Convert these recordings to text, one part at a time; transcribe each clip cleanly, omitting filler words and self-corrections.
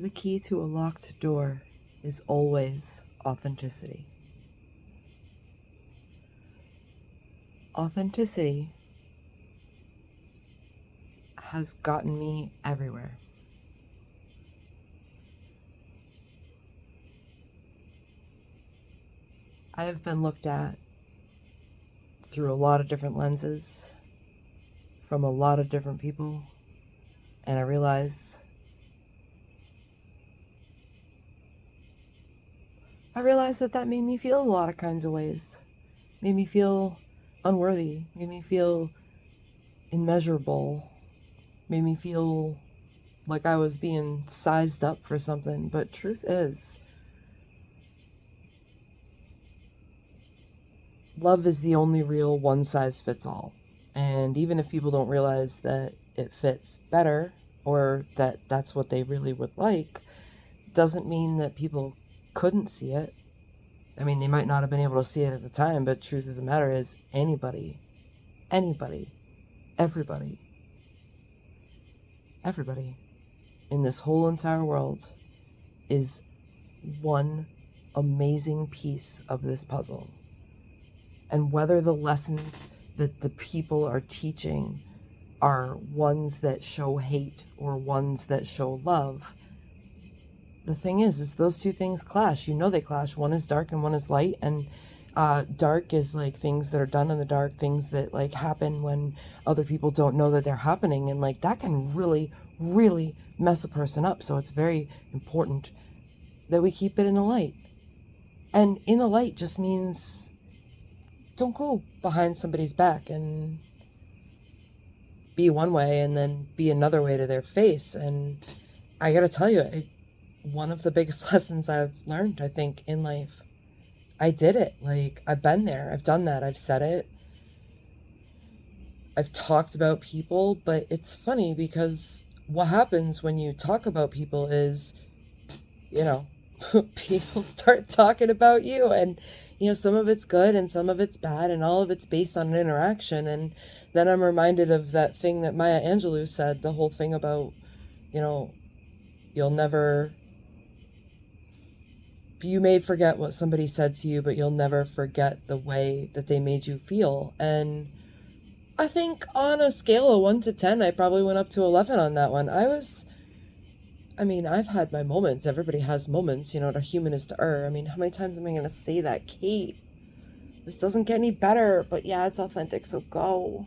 The key to a locked door is always authenticity. Authenticity has gotten me everywhere. I have been looked at through a lot of different lenses, from a lot of different people, and I realize that made me feel a lot of kinds of ways. Made me feel unworthy, made me feel immeasurable, made me feel like I was being sized up for something. But truth is, love is the only real one size fits all. And even if people don't realize that it fits better or that that's what they really would like, doesn't mean that people couldn't see it. I mean, they might not have been able to see it at the time, but truth of the matter is anybody, everybody in this whole entire world is one amazing piece of this puzzle. And whether the lessons that the people are teaching are ones that show hate or ones that show love, the thing is those two things clash. You know they clash. One is dark and one is light. And dark is like things that are done in the dark, things that like happen when other people don't know that they're happening. And like that can really, really mess a person up. So it's very important that we keep it in the light. And in the light just means don't go behind somebody's back and be one way and then be another way to their face. And I gotta tell you, one of the biggest lessons I've learned, I think, in life. I did it. Like, I've been there. I've done that. I've said it. I've talked about people, but it's funny because what happens when you talk about people is, people start talking about you, and, some of it's good and some of it's bad and all of it's based on an interaction. And then I'm reminded of that thing that Maya Angelou said, the whole thing about, you may forget what somebody said to you, but you'll never forget the way that they made you feel. And I think on a scale of 1 to 10, I probably went up to 11 on that one. I've had my moments. Everybody has moments, to human is to err. How many times am I going to say that? Kate, this doesn't get any better, but yeah, it's authentic, so go.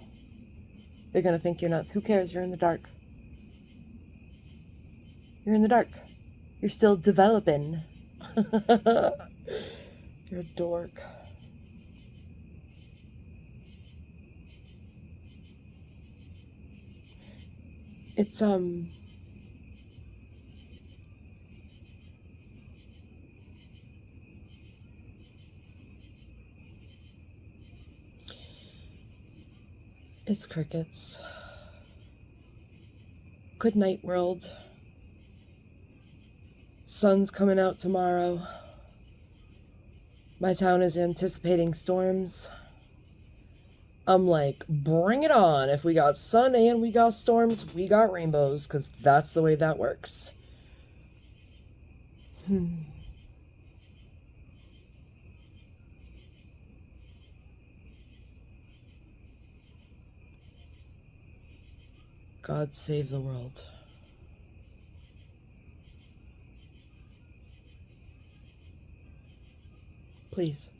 They're going to think you're nuts. Who cares? You're in the dark. You're in the dark. You're still developing. You're a dork. It's crickets. Good night, world. Sun's coming out tomorrow. My town is anticipating storms. I'm like, bring it on. If we got sun and we got storms, we got rainbows, because that's the way that works. God save the world. Please.